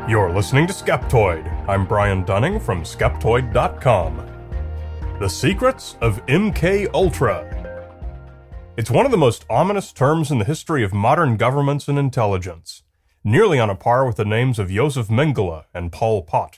You're listening to Skeptoid. I'm Brian Dunning from Skeptoid.com. The Secrets of MKUltra. It's one of the most ominous terms in the history of modern governments and intelligence, nearly on a par with the names of Josef Mengele and Pol Pot.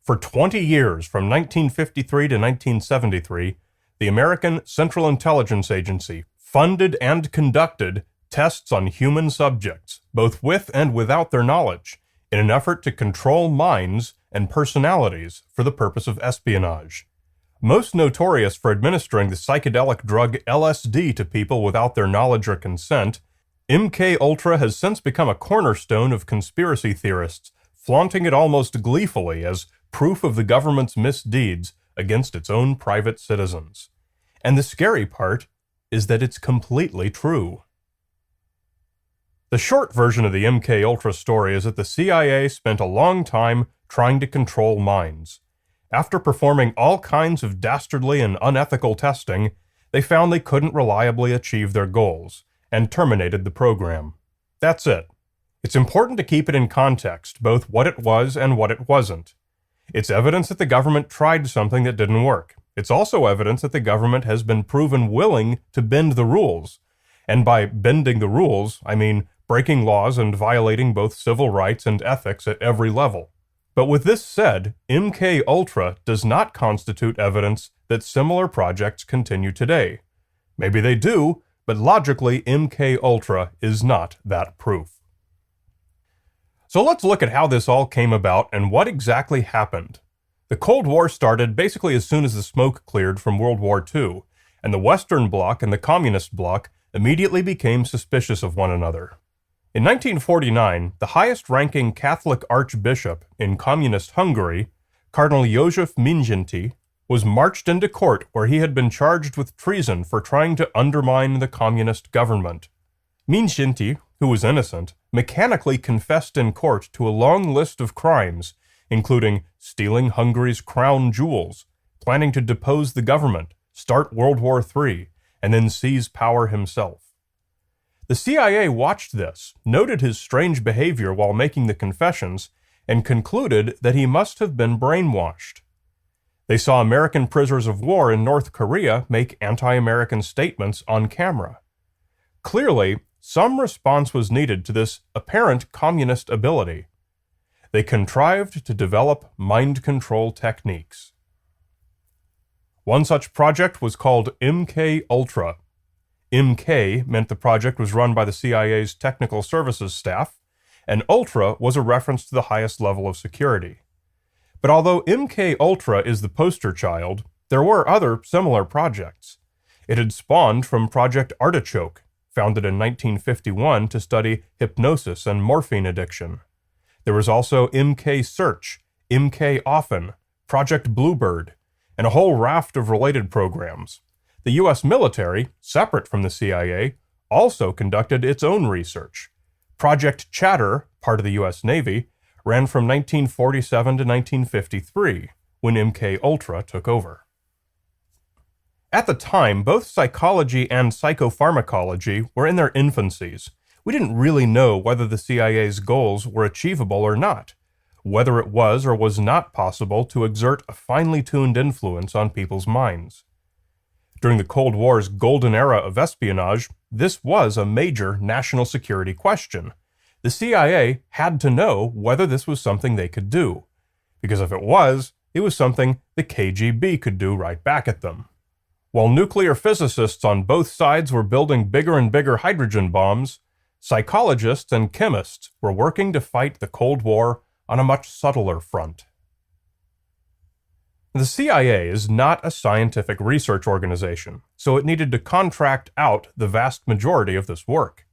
For 20 years, from 1953 to 1973, the American Central Intelligence Agency funded and conducted tests on human subjects, both with and without their knowledge, in an effort to control minds and personalities for the purpose of espionage. Most notorious for administering the psychedelic drug LSD to people without their knowledge or consent, MKUltra has since become a cornerstone of conspiracy theorists, flaunting it almost gleefully as proof of the government's misdeeds against its own private citizens. And the scary part is that it's completely true. The short version of the MKUltra story is that the CIA spent a long time trying to control minds. After performing all kinds of dastardly and unethical testing, they found they couldn't reliably achieve their goals, and terminated the program. That's it. It's important to keep it in context, both what it was and what it wasn't. It's evidence that the government tried something that didn't work. It's also evidence that the government has been proven willing to bend the rules. And by bending the rules, I mean breaking laws and violating both civil rights and ethics at every level. But with this said, MKUltra does not constitute evidence that similar projects continue today. Maybe they do, but logically, MKUltra is not that proof. So let's look at how this all came about and what exactly happened. The Cold War started basically as soon as the smoke cleared from World War II, and the Western Bloc and the Communist Bloc immediately became suspicious of one another. In 1949, the highest-ranking Catholic archbishop in communist Hungary, Cardinal József Mindszenty, was marched into court where he had been charged with treason for trying to undermine the communist government. Mindszenty, who was innocent, mechanically confessed in court to a long list of crimes, including stealing Hungary's crown jewels, planning to depose the government, start World War III, and then seize power himself. The CIA watched this, noted his strange behavior while making the confessions, and concluded that he must have been brainwashed. They saw American prisoners of war in North Korea make anti-American statements on camera. Clearly, some response was needed to this apparent communist ability. They contrived to develop mind control techniques. One such project was called MKUltra. MK meant the project was run by the CIA's technical services staff, and Ultra was a reference to the highest level of security. But although MKUltra is the poster child, there were other similar projects. It had spawned from Project Artichoke, founded in 1951 to study hypnosis and morphine addiction. There was also MK Search, MK Often, Project Bluebird, and a whole raft of related programs. The U.S. military, separate from the CIA, also conducted its own research. Project Chatter, part of the U.S. Navy, ran from 1947 to 1953, when MKUltra took over. At the time, both psychology and psychopharmacology were in their infancies. We didn't really know whether the CIA's goals were achievable or not, whether it was or was not possible to exert a finely tuned influence on people's minds. During the Cold War's golden era of espionage, this was a major national security question. The CIA had to know whether this was something they could do, because if it was something the KGB could do right back at them. While nuclear physicists on both sides were building bigger and bigger hydrogen bombs, psychologists and chemists were working to fight the Cold War on a much subtler front. The CIA is not a scientific research organization, so it needed to contract out the vast majority of this work.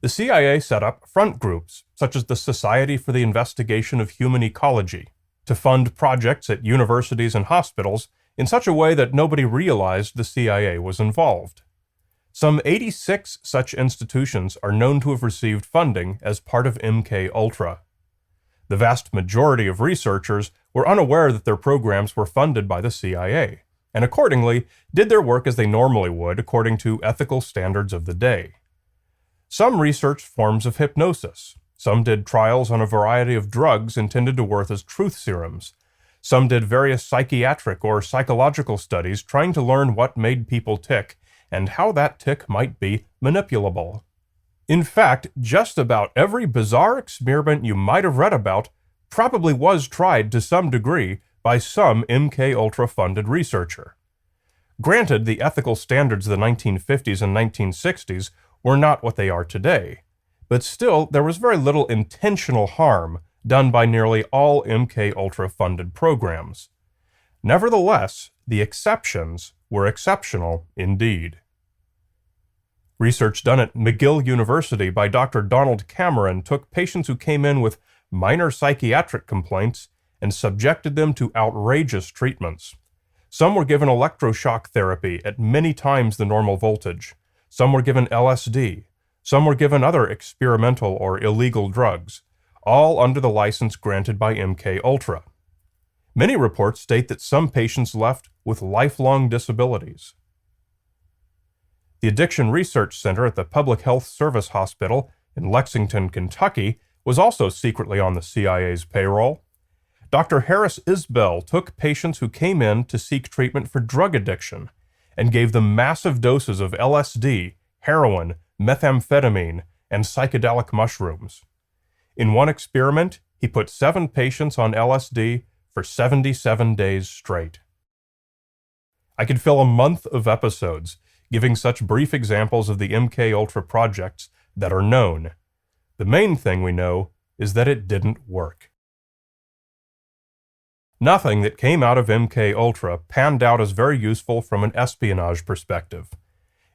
The CIA set up front groups, such as the Society for the Investigation of Human Ecology, to fund projects at universities and hospitals in such a way that nobody realized the CIA was involved. Some 86 such institutions are known to have received funding as part of MKUltra. The vast majority of researchers were unaware that their programs were funded by the CIA, and accordingly did their work as they normally would according to ethical standards of the day. Some researched forms of hypnosis, Some did trials on a variety of drugs intended to work as truth serums. Some did various psychiatric or psychological studies trying to learn what made people tick and how that tick might be manipulable. In fact, just about every bizarre experiment you might have read about probably was tried to some degree by some MKUltra-funded researcher. Granted, the ethical standards of the 1950s and 1960s were not what they are today, but still there was very little intentional harm done by nearly all MKUltra-funded programs. Nevertheless, the exceptions were exceptional indeed. Research done at McGill University by Dr. Donald Cameron took patients who came in with minor psychiatric complaints and subjected them to outrageous treatments. Some were given electroshock therapy at many times the normal voltage. Some were given LSD. Some were given other experimental or illegal drugs, all under the license granted by MKUltra. Many reports state that some patients left with lifelong disabilities. The Addiction Research Center at the Public Health Service Hospital in Lexington, Kentucky, was also secretly on the CIA's payroll. Dr. Harris Isbell took patients who came in to seek treatment for drug addiction and gave them massive doses of LSD, heroin, methamphetamine, and psychedelic mushrooms. In one experiment, he put 7 patients on LSD for 77 days straight. I could fill a month of episodes giving such brief examples of the MKUltra projects that are known. The main thing we know is that it didn't work. Nothing that came out of MKUltra panned out as very useful from an espionage perspective.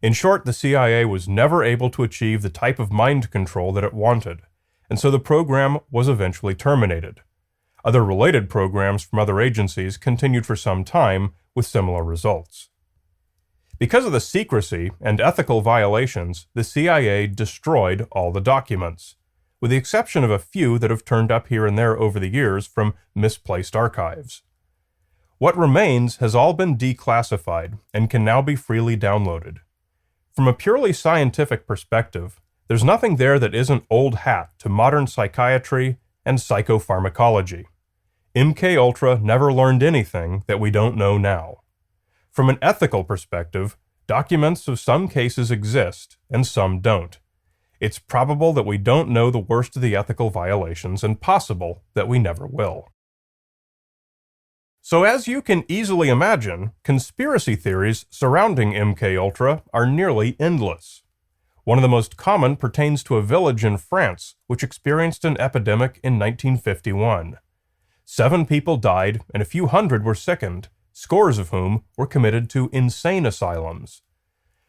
In short, the CIA was never able to achieve the type of mind control that it wanted, and so the program was eventually terminated. Other related programs from other agencies continued for some time with similar results. Because of the secrecy and ethical violations, the CIA destroyed all the documents, with the exception of a few that have turned up here and there over the years from misplaced archives. What remains has all been declassified and can now be freely downloaded. From a purely scientific perspective, there's nothing there that isn't old hat to modern psychiatry and psychopharmacology. MKUltra never learned anything that we don't know now. From an ethical perspective, documents of some cases exist and some don't. It's probable that we don't know the worst of the ethical violations and possible that we never will. So as you can easily imagine, conspiracy theories surrounding MKUltra are nearly endless. One of the most common pertains to a village in France which experienced an epidemic in 1951. 7 people died and a few hundred were sickened, scores of whom were committed to insane asylums.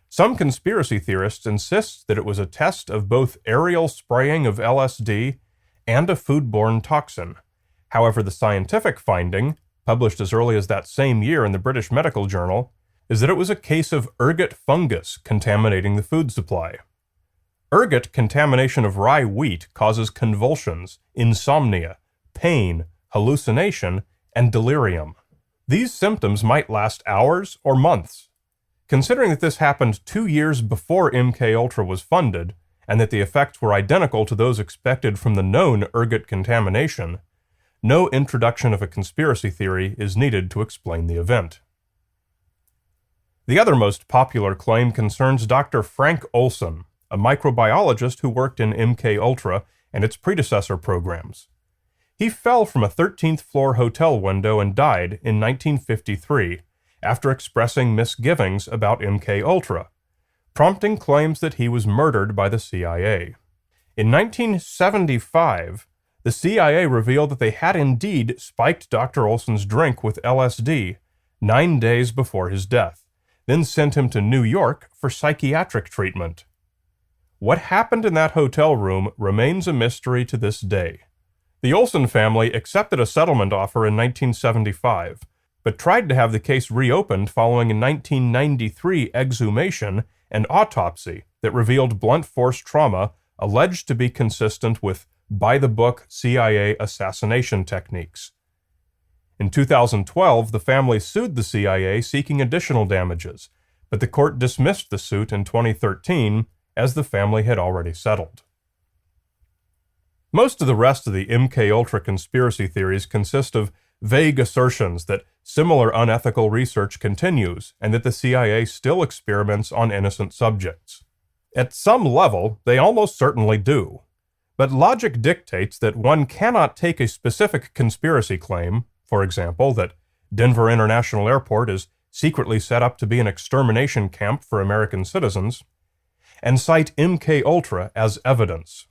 Some conspiracy theorists insist that it was a test of both aerial spraying of LSD and a foodborne toxin. However, the scientific finding, published as early as that same year in the British Medical Journal, is that it was a case of ergot fungus contaminating the food supply. Ergot contamination of rye wheat causes convulsions, insomnia, pain, hallucination, and delirium. These symptoms might last hours or months. Considering that this happened 2 years before MKUltra was funded, and that the effects were identical to those expected from the known ergot contamination, no introduction of a conspiracy theory is needed to explain the event. The other most popular claim concerns Dr. Frank Olson, a microbiologist who worked in MKUltra and its predecessor programs. He fell from a 13th floor hotel window and died in 1953 after expressing misgivings about MKUltra, prompting claims that he was murdered by the CIA. In 1975, the CIA revealed that they had indeed spiked Dr. Olson's drink with LSD 9 days before his death, then sent him to New York for psychiatric treatment. What happened in that hotel room remains a mystery to this day. The Olson family accepted a settlement offer in 1975, but tried to have the case reopened following a 1993 exhumation and autopsy that revealed blunt force trauma alleged to be consistent with by-the-book CIA assassination techniques. In 2012, the family sued the CIA seeking additional damages, but the court dismissed the suit in 2013 as the family had already settled. Most of the rest of the MKUltra conspiracy theories consist of vague assertions that similar unethical research continues and that the CIA still experiments on innocent subjects. At some level, they almost certainly do. But logic dictates that one cannot take a specific conspiracy claim, for example, that Denver International Airport is secretly set up to be an extermination camp for American citizens, and cite MKUltra as evidence.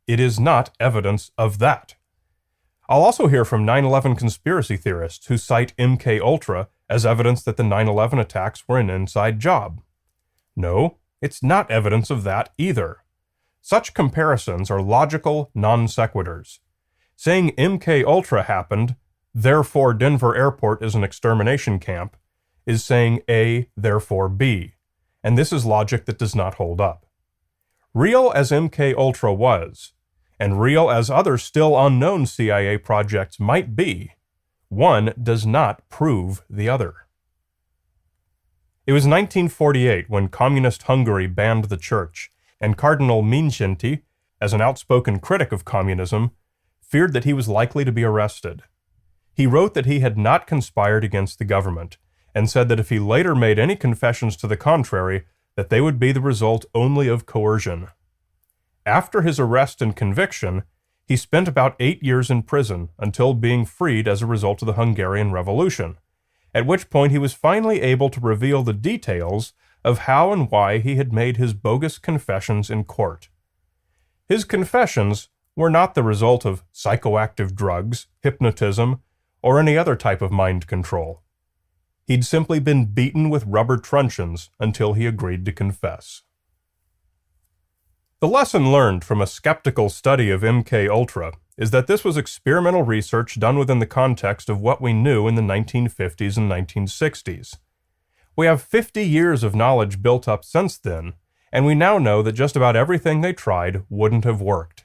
It is not evidence of that. I'll also hear from 9/11 conspiracy theorists who cite MKUltra as evidence that the 9/11 attacks were an inside job. No, it's not evidence of that either. Such comparisons are logical non sequiturs. Saying MKUltra happened, therefore Denver Airport is an extermination camp, is saying A, therefore B, and this is logic that does not hold up. Real as MKUltra was, and real as other still unknown CIA projects might be, one does not prove the other. It was 1948 when Communist Hungary banned the church, and Cardinal Mindszenty, as an outspoken critic of communism, feared that he was likely to be arrested. He wrote that he had not conspired against the government, and said that if he later made any confessions to the contrary, that they would be the result only of coercion. After his arrest and conviction, he spent about 8 years in prison until being freed as a result of the Hungarian Revolution, at which point he was finally able to reveal the details of how and why he had made his bogus confessions in court. His confessions were not the result of psychoactive drugs, hypnotism, or any other type of mind control. He'd simply been beaten with rubber truncheons until he agreed to confess. The lesson learned from a skeptical study of MKUltra is that this was experimental research done within the context of what we knew in the 1950s and 1960s. We have 50 years of knowledge built up since then, and we now know that just about everything they tried wouldn't have worked.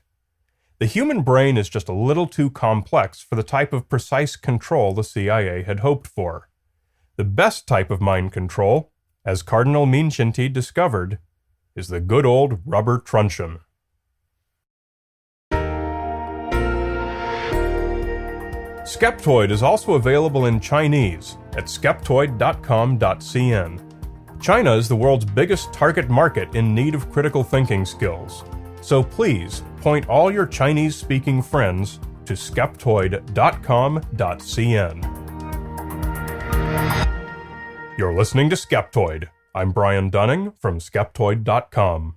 The human brain is just a little too complex for the type of precise control the CIA had hoped for. The best type of mind control, as Cardinal Mindszenty discovered, is the good old rubber truncheon. Skeptoid is also available in Chinese at skeptoid.com.cn. China is the world's biggest target market in need of critical thinking skills, so please point all your Chinese-speaking friends to skeptoid.com.cn. You're listening to Skeptoid. I'm Brian Dunning from Skeptoid.com.